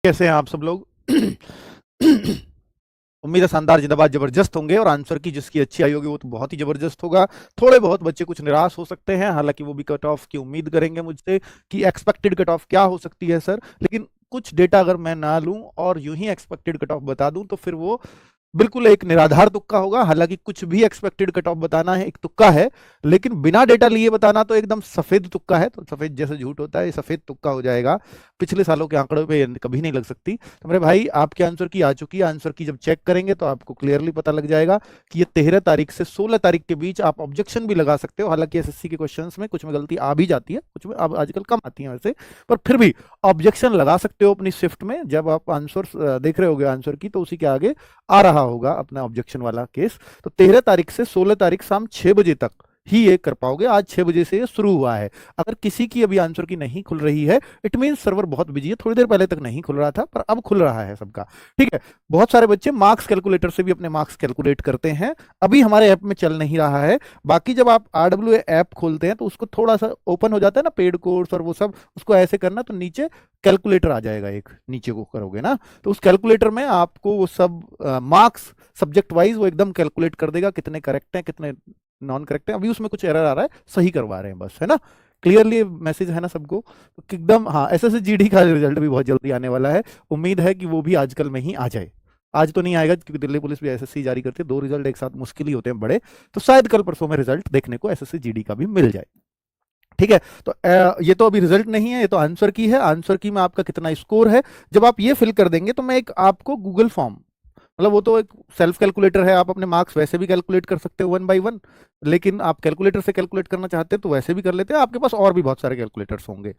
कैसे हैं आप सब लोग? उम्मीद है शानदार जिंदाबाद जबरदस्त होंगे और आंसर की जिसकी अच्छी आई होगी वो तो बहुत ही जबरदस्त होगा। थोड़े बहुत बच्चे कुछ निराश हो सकते हैं, हालांकि वो भी कट ऑफ की उम्मीद करेंगे मुझसे कि एक्सपेक्टेड कट ऑफ क्या हो सकती है सर, लेकिन कुछ डेटा अगर मैं ना लूं और यूं ही एक्सपेक्टेड कट ऑफ बता दूं तो फिर वो बिल्कुल एक निराधार तुक्का होगा। हालांकि कुछ भी एक्सपेक्टेड कट ऑफ बताना है एक तुक्का है, लेकिन बिना डेटा लिए बताना तो एकदम सफेद तुक्का है। तो सफेद जैसे झूठ होता है, ये सफेद तुक्का हो जाएगा। पिछले सालों के आंकड़ों पे कभी नहीं लग सकती। तो मेरे भाई आपके आंसर की आ चुकी है। आंसर की जब चेक करेंगे तो आपको क्लियरली पता लग जाएगा कि ये 13 तारीख से 16 तारीख के बीच आप ऑब्जेक्शन भी लगा सकते हो। हालांकि एसएससी के क्वेश्चंस में कुछ में गलती आ भी जाती है, कुछ में अब आजकल कम आती है वैसे, पर फिर भी ऑब्जेक्शन लगा सकते हो अपनी शिफ्ट में। जब आप आंसर देख रहे होगे आंसर की, तो उसी के आगे आ रहा होगा अपना ऑब्जेक्शन वाला केस। तो 13 तारीख से 16 तारीख शाम 6 बजे तक ही ये कर पाओगे। आज 6 बजे से ये शुरू हुआ है। अगर किसी की अभी आंसर की नहीं खुल रही है, इट मीन सर्वर बहुत बिजी है। थोड़ी देर पहले तक नहीं खुल रहा था, पर अब खुल रहा है सबका। ठीक है, बहुत सारे बच्चे मार्क्स कैलकुलेटर से भी अपने मार्क्स कैलकुलेट करते हैं। अभी हमारे ऐप में चल नहीं रहा है। बाकी जब आप RWA ऐप खोलते हैं तो उसको थोड़ा सा ओपन हो जाता है ना, पेड कोर्स और वो सब, उसको ऐसे करना तो नीचे कैलकुलेटर आ जाएगा। एक नीचे को करोगे ना तो उस कैलकुलेटर में आपको वो सब मार्क्स सब्जेक्ट वाइज वो एकदम कैलकुलेट कर देगा, कितने करेक्ट हैं कितने नॉन करेक्ट है। अभी उसमें कुछ एरर आ रहा है, सही करवा रहे हैं बस, है ना। क्लियरली मैसेज है ना सबको, तो एकदम। हाँ, एसएससी जीडी का रिजल्ट भी बहुत जल्दी आने वाला है। उम्मीद है कि वो भी आजकल में ही आ जाए। आज तो नहीं आएगा क्योंकि दिल्ली पुलिस भी एसएससी जारी करती है। 2 रिजल्ट एक साथ मुश्किल ही होते हैं बड़े, तो शायद कल परसों में रिजल्ट देखने को एसएससी जीडी का भी मिल जाए। ठीक है, तो ये तो अभी रिजल्ट नहीं है, ये तो आंसर की है। आंसर की में आपका कितना स्कोर है जब आप ये फिल कर देंगे तो मैं एक आपको गूगल फॉर्म, मतलब वो तो एक सेल्फ कैलकुलेटर है, आप अपने मार्क्स वैसे भी कैलकुलेट कर सकते हो 1 बाय 1, लेकिन आप कैलकुलेटर से कैलकुलेट करना चाहते हैं तो वैसे भी कर लेते हैं। आपके पास और भी बहुत सारे कैलकुलेटर्स होंगे।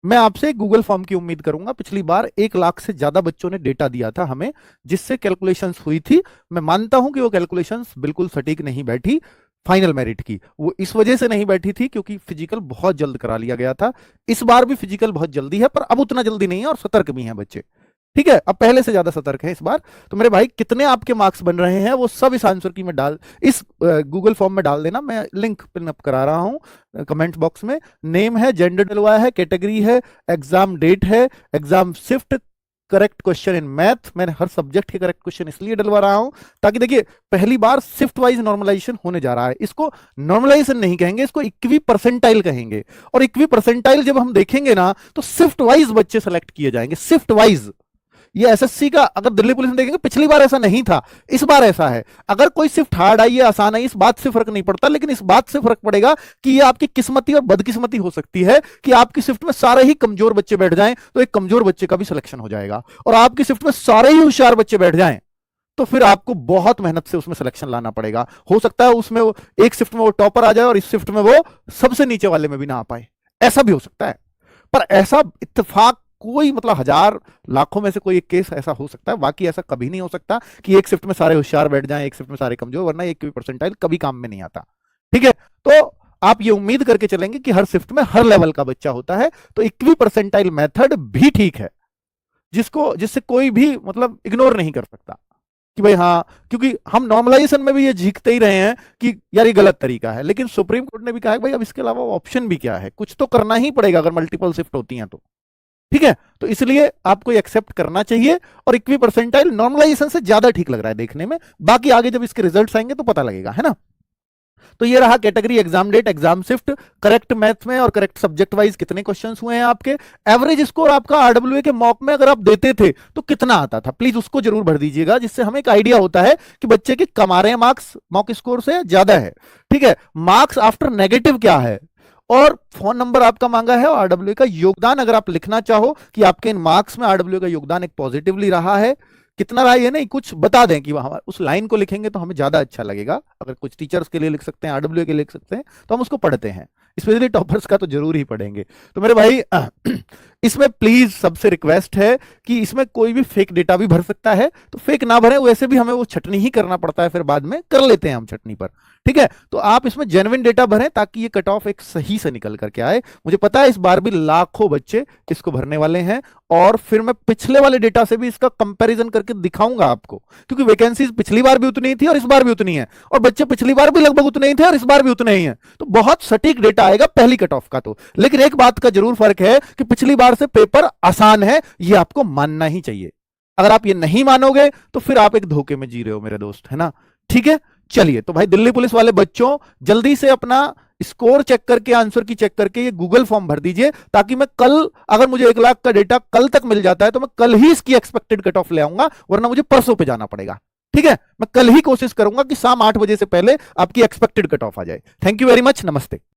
मैं आपसे गूगल फॉर्म की उम्मीद करूंगा। पिछली बार 1 लाख से ज्यादा बच्चों ने डेटा दिया था हमें, जिससे कैलकुलेशंस हुई थी। मैं मानता हूं कि वो कैलकुलेशंस बिल्कुल सटीक नहीं बैठी फाइनल मेरिट की। वो इस वजह से नहीं बैठी थी क्योंकि फिजिकल बहुत जल्द करा लिया गया था। इस बार भी फिजिकल बहुत जल्दी है, पर अब उतना जल्दी नहीं है और सतर्क भी हैं बच्चे। ठीक है, अब पहले से ज्यादा सतर्क है इस बार। तो मेरे भाई कितने आपके मार्क्स बन रहे हैं वो सब इस आंसर की में डाल, इस गूगल फॉर्म में डाल देना। मैं लिंक पिन अप करा रहा हूं कमेंट बॉक्स में। नेम है, जेंडर डलवाया है, कैटेगरी है, एग्जाम डेट है, exam shift, correct question in math. मैंने हर सब्जेक्ट के करेक्ट क्वेश्चन इसलिए डलवा रहा हूं ताकि देखिए पहली बार शिफ्ट वाइज नॉर्मलाइजेशन होने जा रहा है। इसको नॉर्मलाइजेशन नहीं कहेंगे, इसको इक्वी परसेंटाइल कहेंगे। और इक्वी परसेंटाइल जब हम देखेंगे ना तो शिफ्ट वाइज बच्चे सेलेक्ट किए जाएंगे, शिफ्ट वाइज। ये एसएससी का, अगर दिल्ली पुलिस में देखेंगे पिछली बार ऐसा नहीं था, इस बार ऐसा है। अगर कोई शिफ्ट हार्ड आई है आसान आई, इस बात से फर्क नहीं पड़ता, लेकिन इस बात से फर्क पड़ेगा कि ये आपकी किस्मती और बदकिस्मती हो सकती है कि आपकी शिफ्ट में सारे ही कमजोर बच्चे बैठ जाएं तो एक कमजोर बच्चे का भी सिलेक्शन हो जाएगा, और आपकी शिफ्ट में सारे ही होशियार बच्चे बैठ जाएं तो फिर आपको बहुत मेहनत से उसमें सिलेक्शन लाना पड़ेगा। हो सकता है उसमें वो एक शिफ्ट में वो टॉपर आ जाए और इस शिफ्ट में वो सबसे नीचे वाले में भी ना आ पाए, ऐसा भी हो सकता है। पर ऐसा इत्तेफाक कोई, मतलब 1000 लाखों में से कोई एक केस ऐसा हो सकता है, बाकी ऐसा कभी नहीं हो सकता कि एक शिफ्ट में सारे होशियार बैठ जाएं, एक शिफ्ट में सारे कमजोर, वरना एक परसेंटाइल कभी काम में नहीं आता। ठीक है, तो आप ये उम्मीद करके चलेंगे कि हर शिफ्ट में हर लेवल का बच्चा होता है, तो इक्वी परसेंटाइल मेथड भी ठीक है, जिससे कोई भी मतलब इग्नोर नहीं कर सकता कि भाई हाँ, क्योंकि हम नॉर्मलाइजेशन में भी ये झीकते ही रहे हैं कि यार ये गलत तरीका है, लेकिन सुप्रीम कोर्ट ने भी कहा है भाई अब इसके अलावा ऑप्शन भी क्या है, कुछ तो करना ही पड़ेगा अगर मल्टीपल शिफ्ट होती हैं तो। ठीक है, तो इसलिए आपको एक्सेप्ट करना चाहिए। और इक्वी परसेंटाइल नॉर्मलाइजेशन से ज्यादा ठीक लग रहा है देखने में। बाकी आगे जब इसके रिजल्ट्स आएंगे तो पता लगेगा, है ना। तो ये रहा category, exam date, exam shift, correct math में और करेक्ट सब्जेक्ट वाइज कितने क्वेश्चंस हुए हैं आपके। एवरेज स्कोर आपका RWA के मॉक में अगर आप देते थे तो कितना आता था, प्लीज उसको जरूर भर दीजिएगा, जिससे हमें एक आइडिया होता है कि बच्चे के कम आ रहे हैं मार्क्स मॉक स्कोर से ज्यादा है। ठीक है, मार्क्स आफ्टर नेगेटिव क्या है, और फोन नंबर आपका मांगा है, और RWA का योगदान अगर आप लिखना चाहो कि आपके इन मार्क्स में RWA का योगदान एक पॉजिटिवली रहा है, कितना रहा ये नहीं, कुछ बता दें कि वहां उस लाइन को लिखेंगे तो हमें ज्यादा अच्छा लगेगा। अगर कुछ टीचर्स के लिए लिख सकते हैं, RWA के लिए लिख सकते हैं, तो हम उसको पढ़ते हैं। स्पेशली टॉपर्स का तो जरूर ही पढ़ेंगे। तो मेरे भाई इसमें प्लीज सबसे रिक्वेस्ट है कि इसमें कोई भी फेक डेटा भी भर सकता है, तो फेक ना भरें, वैसे भी हमें वो छटनी ही करना पड़ता है, फिर बाद में कर लेते हैं हम छटनी पर। ठीक है, तो आप इसमें जेन्युइन डेटा भरें ताकि ये कट ऑफ एक सही से निकल करके आए। मुझे पता है इस बार भी लाखों बच्चे इसको भरने वाले हैं, और फिर मैं पिछले वाले डेटा से भी इसका कंपैरिजन करके दिखाऊंगा आपको, क्योंकि वैकेंसीज पिछली बार भी उतनी ही थी और इस बार भी उतनी है, और बच्चे पिछली बार भी लगभग उतने ही थे और इस बार भी उतने ही है। तो बहुत सटीक डेटा आएगा पहली कट ऑफ का तो। लेकिन एक बात का जरूर फर्क है कि पिछली बार से पेपर आसान है, ये आपको मानना ही चाहिए। अगर आप ये नहीं मानोगे तो फिर आप एक धोखे में जी रहे हो मेरे दोस्त, है ना। ठीक है, चलिए तो भाई दिल्ली पुलिस वाले बच्चों जल्दी से अपना स्कोर चेक करके, आंसर की चेक करके ये गूगल फॉर्म भर दीजिए, ताकि मैं कल, अगर मुझे 1 लाख का डेटा कल तक मिल जाता है तो मैं कल ही इसकी एक्सपेक्टेड कट ऑफ ले आऊंगा, वरना मुझे परसों पे जाना पड़ेगा। ठीक है, मैं कल ही कोशिश करूंगा कि शाम 8 बजे से पहले आपकी एक्सपेक्टेड कट ऑफ आ जाए। थैंक यू वेरी मच, नमस्ते।